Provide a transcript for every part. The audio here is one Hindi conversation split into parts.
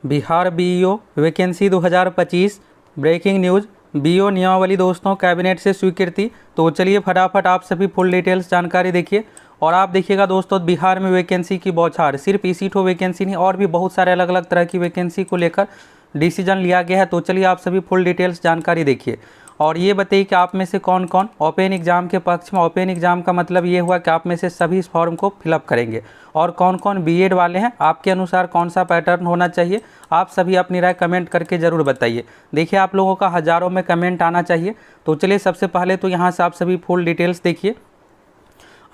Bihar BEO vacancy 2025 breaking news. BEO नियमावली दोस्तों कैबिनेट से स्वीकृति। तो चलिए फटाफट आप सभी फुल डिटेल्स जानकारी देखिए। और आप देखिएगा दोस्तों बिहार में वैकेंसी की बौछार, सिर्फ इसी ठो वैकेंसी नहीं और भी बहुत सारे अलग अलग तरह की वैकेंसी को लेकर डिसीजन लिया गया है। तो चलिए आप सभी फुल डिटेल्स जानकारी देखिए और ये बताइए कि आप में से कौन कौन ओपन एग्जाम के पक्ष में। ओपन एग्जाम का मतलब ये हुआ कि आप में से सभी इस फॉर्म को फिलअप करेंगे। और कौन कौन बीएड वाले हैं, आपके अनुसार कौन सा पैटर्न होना चाहिए, आप सभी अपनी राय कमेंट करके ज़रूर बताइए। देखिए आप लोगों का हज़ारों में कमेंट आना चाहिए। तो चलिए सबसे पहले तो यहाँ से आप सभी फुल डिटेल्स देखिए।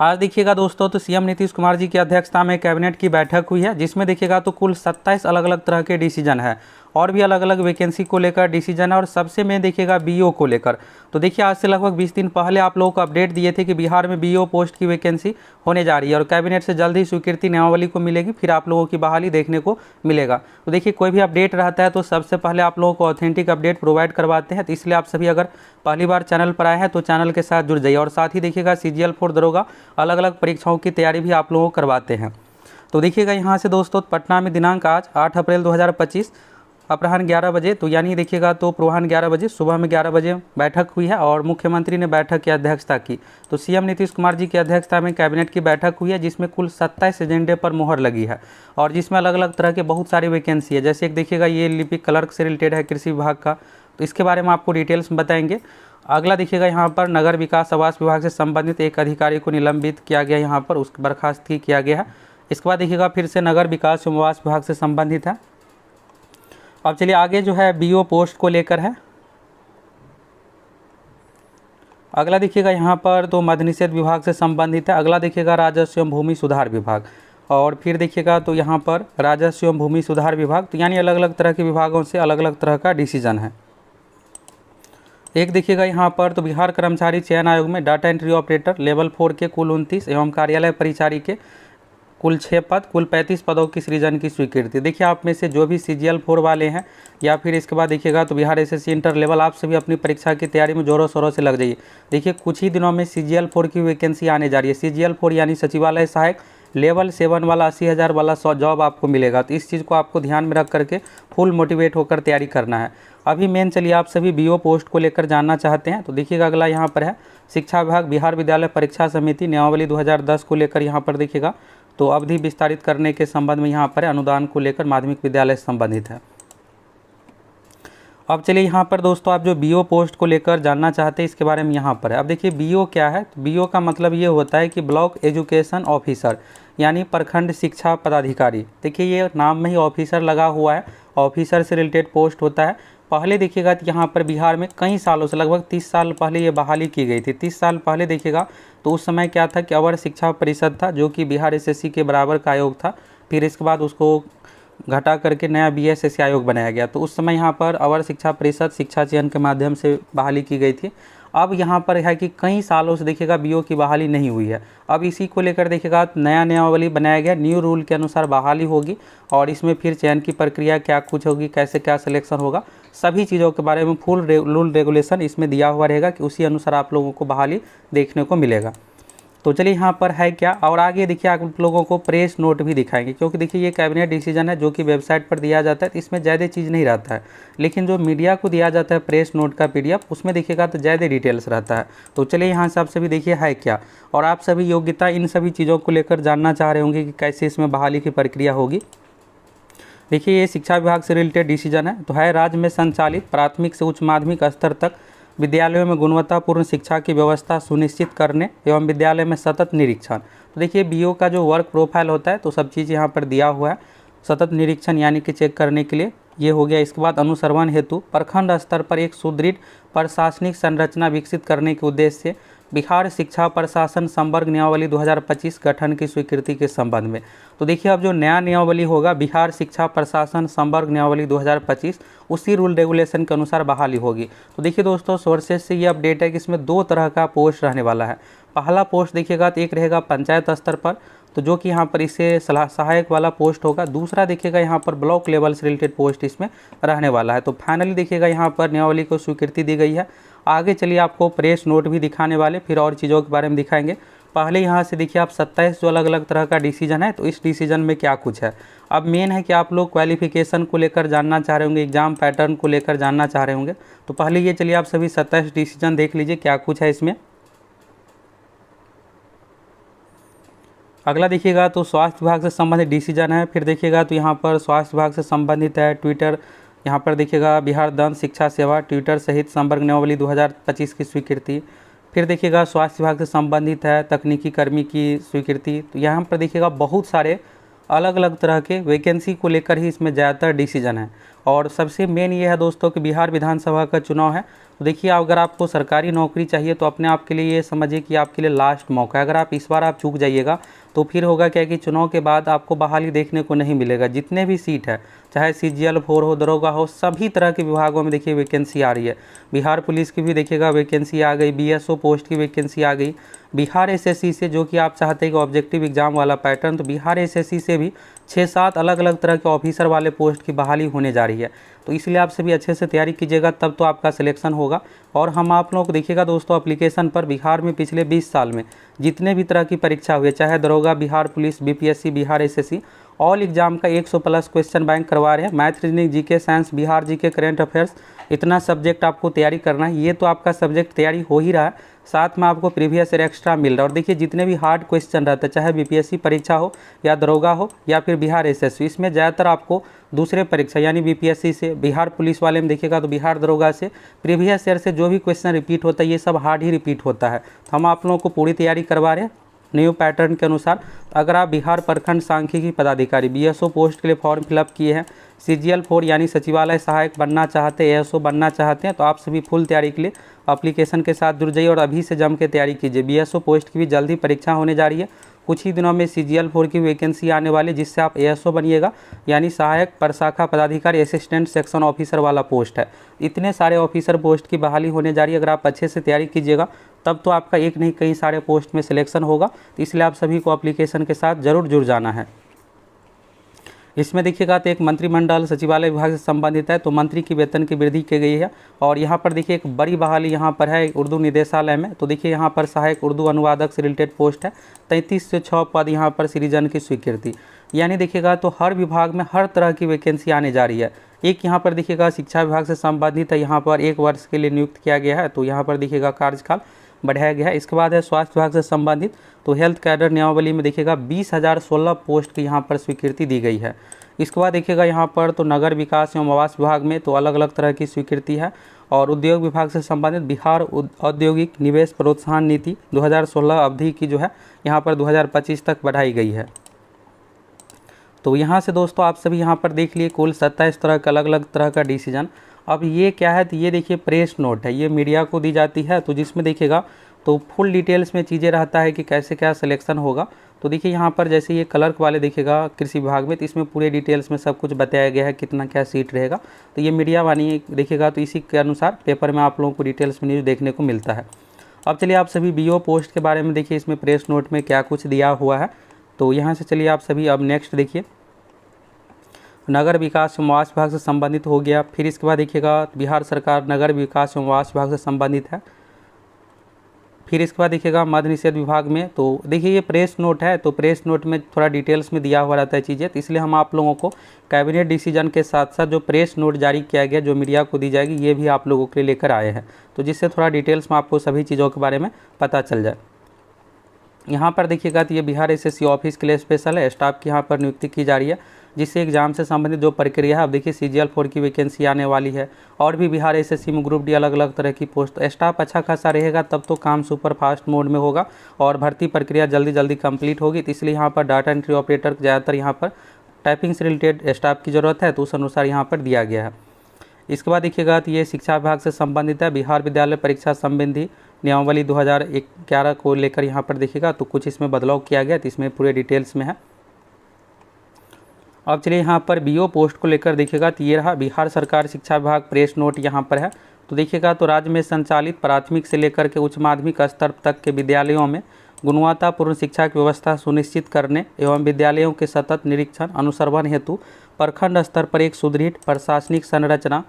आज देखिएगा दोस्तों तो सीएम नीतीश कुमार जी की अध्यक्षता में कैबिनेट की बैठक हुई है, जिसमें देखिएगा तो कुल 27 अलग अलग तरह के डिसीजन है और भी अलग अलग वैकेंसी को लेकर डिसीजन है और सबसे मेन देखिएगा बीईओ को लेकर। तो देखिए आज से लगभग 20 दिन पहले आप लोगों को अपडेट दिए थे कि बिहार में बीईओ पोस्ट की वैकेंसी होने जा रही है और कैबिनेट से जल्द ही स्वीकृति नियमावली को मिलेगी, फिर आप लोगों की बहाली देखने को मिलेगा। तो देखिए कोई भी अपडेट रहता है तो सबसे पहले आप लोगों को ऑथेंटिक अपडेट प्रोवाइड करवाते हैं। तो इसलिए आप सभी अगर पहली बार चैनल पर आए हैं तो चैनल के साथ जुड़ जाइए और साथ ही देखिएगा CGL 4 दरोगा अलग अलग परीक्षाओं की तैयारी भी आप लोगों को करवाते हैं। तो देखिएगा यहाँ से दोस्तों पटना में दिनांक आज 8 अप्रैल 2025 अपराह्न 11 बजे, तो यानी देखिएगा तो पूर्वाह्न 11 बजे, सुबह में 11 बजे बैठक हुई है और मुख्यमंत्री ने बैठक की अध्यक्षता की। तो सीएम नीतीश कुमार जी की अध्यक्षता में कैबिनेट की बैठक हुई है, जिसमें कुल 27 एजेंडे पर मुहर लगी है और जिसमें अलग अलग तरह के बहुत सारी वैकेंसी है। जैसे एक देखिएगा ये लिपिक क्लर्क से रिलेटेड है कृषि विभाग का, तो इसके बारे में आपको डिटेल्स में बताएंगे। अगला देखिएगा यहाँ पर नगर विकास आवास विभाग से संबंधित एक अधिकारी को निलंबित किया गया, यहाँ पर उसकी बर्खास्त किया गया है। इसके बाद देखिएगा फिर से नगर विकास एवं आवास विभाग से संबंधित है। अब चलिए आगे जो है बीईओ पोस्ट को लेकर है। अगला देखिएगा यहाँ पर तो मद्य निषेध विभाग से संबंधित है। अगला देखिएगा राजस्व एवं भूमि सुधार विभाग और फिर देखिएगा तो यहाँ पर राजस्व एवं भूमि सुधार विभाग, तो यानी अलग अलग तरह के विभागों से अलग अलग तरह का डिसीजन है। एक देखिएगा यहाँ पर तो बिहार कर्मचारी चयन आयोग में डाटा एंट्री ऑपरेटर लेवल 4 के कुल 29 एवं कार्यालय परिचारी के कुल 6 पद, कुल 35 पदों की सृजन की स्वीकृति। देखिए आप में से जो भी CGL 4 वाले हैं या फिर इसके बाद देखिएगा तो बिहार SSC इंटर लेवल, आप सभी अपनी परीक्षा की तैयारी में जोरों शोरों से लग जाइए। देखिए कुछ ही दिनों में CGL 4 की वैकेंसी आने जा रही है। CGL 4 यानी सचिवालय सहायक लेवल 7 वाला 80,000 वाला 100 जॉब आपको मिलेगा। तो इस चीज़ को आपको ध्यान में रख करके फुल मोटिवेट होकर तैयारी करना है। अभी मेन चलिए आप सभी बीईओ पोस्ट को लेकर जानना चाहते हैं तो देखिएगा अगला यहाँ पर है शिक्षा विभाग बिहार विद्यालय परीक्षा समिति नियमावली 2010 को लेकर यहाँ पर देखिएगा तो अवधि विस्तारित करने के संबंध में यहाँ पर अनुदान को लेकर माध्यमिक विद्यालय से संबंधित है। अब चलिए यहाँ पर दोस्तों आप जो बीईओ पोस्ट को लेकर जानना चाहते हैं इसके बारे में यहाँ पर है। अब देखिए बीईओ क्या है, तो बीईओ का मतलब ये होता है कि ब्लॉक एजुकेशन ऑफिसर यानी प्रखंड शिक्षा पदाधिकारी। देखिए ये नाम में ही ऑफिसर लगा हुआ है, ऑफिसर से रिलेटेड पोस्ट होता है। पहले देखिएगा तो यहाँ पर बिहार में कई सालों से लगभग 30 साल पहले ये बहाली की गई थी। 30 साल पहले देखिएगा तो उस समय क्या था कि अवर शिक्षा परिषद था जो कि बिहार SSC के बराबर का आयोग था। फिर इसके बाद उसको घटा करके नया BSSC आयोग बनाया गया। तो उस समय यहाँ पर अवर शिक्षा परिषद शिक्षा चयन के माध्यम से बहाली की गई थी। अब यहाँ पर है कि कई सालों से देखिएगा बीईओ की बहाली नहीं हुई है। अब इसी को लेकर देखिएगा नया नियमावली बनाया गया, न्यू रूल के अनुसार बहाली होगी और इसमें फिर चयन की प्रक्रिया क्या कुछ होगी, कैसे क्या सिलेक्शन होगा, सभी चीज़ों के बारे में फुल रूल रेगुलेशन इसमें दिया हुआ रहेगा कि उसी अनुसार आप लोगों को बहाली देखने को मिलेगा। तो चलिए यहाँ पर है क्या और आगे देखिए आप लोगों को प्रेस नोट भी दिखाएंगे, क्योंकि देखिए ये कैबिनेट डिसीजन है जो कि वेबसाइट पर दिया जाता है, तो इसमें ज़्यादा चीज़ नहीं रहता है। लेकिन जो मीडिया को दिया जाता है प्रेस नोट का PDF, उसमें देखिएगा तो ज़्यादा डिटेल्स रहता है। तो चलिए यहाँ से आप सभी देखिए है क्या और आप सभी योग्यता इन सभी चीज़ों को लेकर जानना चाह रहे होंगे कि कैसे इसमें बहाली की प्रक्रिया होगी। देखिए ये शिक्षा विभाग से रिलेटेड डिसीजन है। तो है राज्य में संचालित प्राथमिक से उच्च माध्यमिक स्तर तक विद्यालयों में गुणवत्तापूर्ण शिक्षा की व्यवस्था सुनिश्चित करने एवं विद्यालय में सतत निरीक्षण। तो देखिए बीईओ का जो वर्क प्रोफाइल होता है तो सब चीज़ यहाँ पर दिया हुआ है। सतत निरीक्षण यानी कि चेक करने के लिए ये हो गया। इसके बाद अनुसरवन हेतु प्रखंड स्तर पर एक सुदृढ़ प्रशासनिक संरचना विकसित करने के उद्देश्य से बिहार शिक्षा प्रशासन संवर्ग नियमावली 2025 गठन की स्वीकृति के संबंध में। तो देखिए अब जो नया नियमावली होगा बिहार शिक्षा प्रशासन संवर्ग नियमावली 2025 उसी रूल रेगुलेशन के अनुसार बहाली होगी। तो देखिए दोस्तों सोर्सेज से ये अपडेट है कि इसमें 2 तरह का पोस्ट रहने वाला है। पहला पोस्ट देखिएगा तो एक रहेगा पंचायत स्तर पर, तो जो कि यहाँ पर इसे सहायक वाला पोस्ट होगा। दूसरा देखिएगा यहाँ पर ब्लॉक लेवल से रिलेटेड पोस्ट इसमें रहने वाला है। तो फाइनली देखिएगा यहाँ पर नियमावली को स्वीकृति दी गई है। आगे चलिए आपको प्रेस नोट भी दिखाने वाले, फिर और चीज़ों के बारे में दिखाएंगे। पहले यहाँ से देखिए आप 27 जो अलग अलग तरह का डिसीजन है, तो इस डिसीजन में क्या कुछ है। अब मेन है कि आप लोग क्वालिफिकेशन को लेकर जानना चाह रहे होंगे, एग्जाम पैटर्न को लेकर जानना चाह रहे होंगे। तो पहले ये चलिए आप सभी 27 डिसीजन देख लीजिए क्या कुछ है इसमें। अगला देखिएगा तो स्वास्थ्य विभाग से संबंधित डिसीजन है। फिर देखिएगा तो यहाँ पर स्वास्थ्य विभाग से संबंधित है ट्विटर, यहाँ पर देखिएगा बिहार दंत शिक्षा सेवा ट्विटर सहित संपर्क नियमावली 2025 की स्वीकृति। फिर देखिएगा स्वास्थ्य विभाग से संबंधित है तकनीकी कर्मी की स्वीकृति। तो यहाँ पर देखिएगा बहुत सारे अलग अलग तरह के वैकेंसी को लेकर ही इसमें ज़्यादातर डिसीजन है। और सबसे मेन ये है दोस्तों कि बिहार विधानसभा का चुनाव है। तो देखिए अगर आपको सरकारी नौकरी चाहिए तो अपने आप के लिए ये समझिए कि आपके लिए लास्ट मौका है। अगर आप इस बार आप चूक जाइएगा तो फिर होगा क्या कि चुनाव के बाद आपको बहाली देखने को नहीं मिलेगा। जितने भी सीट है, चाहे CGL 4 हो, दरोगा हो, सभी तरह के विभागों में देखिए वैकेंसी आ रही है। बिहार पुलिस की भी देखिएगा वैकेंसी आ गई, BSO पोस्ट की वैकेंसी आ गई। बिहार SSC से, जो कि आप चाहते हैं कि ऑब्जेक्टिव एग्जाम वाला पैटर्न, तो बिहार SSC से भी 6-7 अलग अलग तरह के ऑफिसर वाले पोस्ट की बहाली होने जा रही है। तो इसलिए आप सभी अच्छे से तैयारी कीजिएगा, तब तो आपका सिलेक्शन होगा। और हम आप लोगों को देखिएगा दोस्तों एप्लीकेशन पर बिहार में पिछले 20 साल में जितने भी तरह की परीक्षा हुई, चाहे दरोगा, Bihar police, BPSC, Bihar SSC, all exam का 100+ क्वेश्चन बैंक करवा रहे हैं। Math, reasoning, GK, science, Bihar GK, current affairs, इतना सब्जेक्ट आपको तैयारी करना है। ये तो आपका सब्जेक्ट तैयारी हो ही रहा है, साथ में आपको प्रीवियस ईयर एक्स्ट्रा मिल रहा है। और देखिए जितने भी हार्ड क्वेश्चन रहते हैं, चाहे BPSC परीक्षा हो या दरोगा हो या फिर बिहार SSC, इसमें ज़्यादातर आपको दूसरे परीक्षा यानी BPSC से, बिहार पुलिस वाले में देखिएगा तो बिहार दरोगा से प्रीवियस ईयर से जो भी क्वेश्चन रिपीट होता है, ये सब हार्ड ही रिपीट होता है। तो हम आप लोगों को पूरी तैयारी करवा रहे हैं न्यू पैटर्न के अनुसार। अगर आप बिहार प्रखंड सांख्यिकी पदाधिकारी BSO पोस्ट के लिए फॉर्म फिलअप किए हैं, CGL 4 यानी सचिवालय सहायक बनना चाहते हैं, ASO बनना चाहते हैं, तो आप सभी फुल तैयारी के लिए एप्लीकेशन के साथ जुड़ जाइए और अभी से जम के तैयारी कीजिए। BSO पोस्ट की भी जल्दी परीक्षा होने जा रही है। कुछ ही दिनों में CGL 4 की वैकेंसी आने वाली, जिससे आप ASO बनिएगा, यानी सहायक प्रशाखा पदाधिकारी, असिस्टेंट सेक्शन ऑफिसर वाला पोस्ट है। इतने सारे ऑफिसर पोस्ट की बहाली होने जा रही है। अगर आप अच्छे से तैयारी कीजिएगा तब तो आपका एक नहीं कई सारे पोस्ट में सिलेक्शन होगा। तो इसलिए आप सभी को एप्लीकेशन के साथ जरूर जुड़ जाना है। इसमें देखिएगा तो एक मंत्रिमंडल सचिवालय विभाग से संबंधित है, तो मंत्री की वेतन की वृद्धि की गई है। और यहाँ पर देखिए एक बड़ी बहाली यहाँ पर है उर्दू निदेशालय में। तो देखिए यहाँ पर सहायक उर्दू अनुवादक से रिलेटेड पोस्ट है, 33 से 6 पद यहाँ पर सृजन की स्वीकृति। यानी देखिएगा तो हर विभाग में हर तरह की वैकेंसी आने जा रही है। एक यहाँ पर देखिएगा शिक्षा विभाग से संबंधित है, यहाँ पर 1 वर्ष के लिए नियुक्त किया गया है, तो यहाँ पर देखिएगा कार्यकाल बढ़ाया गया है। इसके बाद है स्वास्थ्य विभाग से संबंधित, तो हेल्थ कैडर नियमावली में देखिएगा 20,016 पोस्ट की यहाँ पर स्वीकृति दी गई है। इसके बाद देखिएगा यहाँ पर तो नगर विकास एवं आवास विभाग में तो अलग अलग तरह की स्वीकृति है। और उद्योग विभाग से संबंधित बिहार औद्योगिक निवेश प्रोत्साहन नीति 2016 अवधि की जो है यहाँ पर 2025 तक बढ़ाई गई है। तो यहाँ से दोस्तों आप सभी यहाँ पर देख लिए कुल 27 तरह का अलग अलग तरह का डिसीजन। अब ये क्या है, तो ये देखिए प्रेस नोट है, ये मीडिया को दी जाती है। तो जिसमें देखिएगा तो फुल डिटेल्स में चीज़ें रहता है कि कैसे क्या सिलेक्शन होगा। तो देखिए यहाँ पर जैसे ये क्लर्क वाले देखिएगा कृषि विभाग में, तो इसमें पूरे डिटेल्स में सब कुछ बताया गया है, कितना क्या सीट रहेगा। तो ये मीडिया वाली देखिएगा तो इसी के अनुसार पेपर में आप लोगों को डिटेल्स में न्यूज़ देखने को मिलता है। अब चलिए आप सभी BO पोस्ट के बारे में देखिए इसमें प्रेस नोट में क्या कुछ दिया हुआ है। तो यहाँ से चलिए आप सभी अब नेक्स्ट देखिए, नगर विकास एवं आवास विभाग से संबंधित हो गया। फिर इसके बाद देखिएगा बिहार सरकार नगर विकास एवं आवास विभाग से संबंधित है। फिर इसके बाद देखिएगा मद्य निषेध विभाग में, तो देखिए ये प्रेस नोट है, तो प्रेस नोट में थोड़ा डिटेल्स में दिया हुआ रहता है चीज़ें। तो इसलिए हम आप लोगों को कैबिनेट डिसीजन के साथ साथ जो प्रेस नोट जारी किया गया जो मीडिया को दी जाएगी, ये भी आप लोगों के लिए लेकर आए हैं, तो जिससे थोड़ा डिटेल्स में आपको सभी चीज़ों के बारे में पता चल जाए। यहाँ पर देखिएगा तो ये बिहार SSC ऑफिस के लिए स्पेशल है, स्टाफ की यहाँ पर नियुक्ति की जा रही है, जिससे एग्जाम से संबंधित जो प्रक्रिया है। अब देखिए CGL 4 की वैकेंसी आने वाली है, और भी बिहार SSC में ग्रुप D अलग अलग तरह की पोस्ट। स्टाफ अच्छा खासा रहेगा तब तो काम सुपर फास्ट मोड में होगा और भर्ती प्रक्रिया जल्दी जल्दी कंप्लीट होगी। तो इसलिए यहाँ पर डाटा एंट्री ऑपरेटर ज़्यादातर यहाँ पर टाइपिंग से रिलेटेड स्टाफ की ज़रूरत है, तो उस अनुसार यहाँ पर दिया गया है। इसके बाद देखिएगा तो ये शिक्षा विभाग से संबंधित है, बिहार विद्यालय परीक्षा संबंधी नियमावली 2011 को लेकर यहाँ पर देखिएगा तो कुछ इसमें बदलाव किया गया, तो इसमें पूरे डिटेल्स में है। अब चलिए यहाँ पर BO पोस्ट को लेकर देखिएगा तो ये रहा बिहार सरकार शिक्षा विभाग प्रेस नोट यहाँ पर है। तो देखिएगा तो राज्य में संचालित प्राथमिक से लेकर के उच्च माध्यमिक स्तर तक के विद्यालयों में गुणवत्तापूर्ण शिक्षा की व्यवस्था सुनिश्चित करने एवं विद्यालयों के सतत निरीक्षण अनुसंधान हेतु प्रखंड स्तर पर एक सुदृढ़ प्रशासनिक संरचना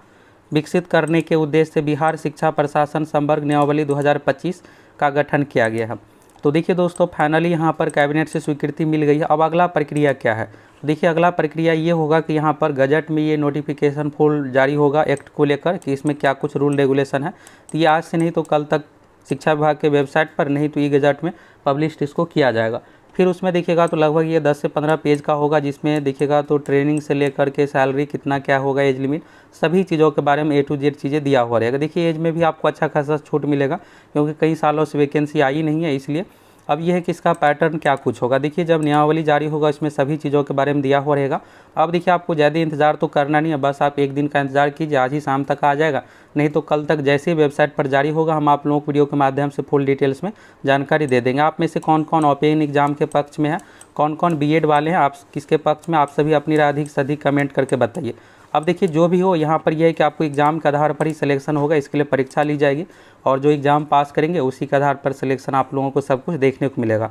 विकसित करने के उद्देश्य से बिहार शिक्षा प्रशासन संवर्ग नियमावली 2025 का गठन किया गया है। तो देखिए दोस्तों, फाइनली यहाँ पर कैबिनेट से स्वीकृति मिल गई है। अब अगला प्रक्रिया क्या है? देखिए अगला प्रक्रिया ये होगा कि यहाँ पर गजट में ये नोटिफिकेशन फुल जारी होगा एक्ट को लेकर कि इसमें क्या कुछ रूल रेगुलेशन है। तो ये आज से नहीं तो कल तक शिक्षा विभाग के वेबसाइट पर, नहीं तो ई गजट में पब्लिश इसको किया जाएगा। फिर उसमें देखिएगा तो लगभग ये 10 से 15 पेज का होगा, जिसमें देखिएगा तो ट्रेनिंग से लेकर के सैलरी कितना क्या होगा, एज लिमिट, सभी चीज़ों के बारे में A to Z चीज़ें दिया हुआ रहेगा। देखिए एज में भी आपको अच्छा खासा छूट मिलेगा, क्योंकि कई सालों से वैकेंसी आई नहीं है इसलिए। अब यह है कि इसका पैटर्न क्या कुछ होगा। देखिए जब नियमावली जारी होगा इसमें सभी चीज़ों के बारे में दिया हुआ रहेगा। अब देखिए आपको ज़्यादा इंतजार तो करना नहीं है, बस आप एक दिन का इंतजार कीजिए, आज ही शाम तक आ जाएगा, नहीं तो कल तक जैसे ही वेबसाइट पर जारी होगा हम आप लोगों को वीडियो के माध्यम से फुल डिटेल्स में जानकारी दे देंगे। आप में से कौन कौन ओपन एग्जाम के पक्ष में है, कौन कौन बीएड वाले हैं, आप किसके पक्ष में, आप सभी अपनी राय अधिक से अधिक कमेंट करके बताइए। अब देखिए जो भी हो, यहाँ पर यह है कि आपको एग्ज़ाम के आधार पर ही सिलेक्शन होगा, इसके लिए परीक्षा ली जाएगी और जो एग्ज़ाम पास करेंगे उसी के आधार पर सिलेक्शन आप लोगों को सब कुछ देखने को मिलेगा।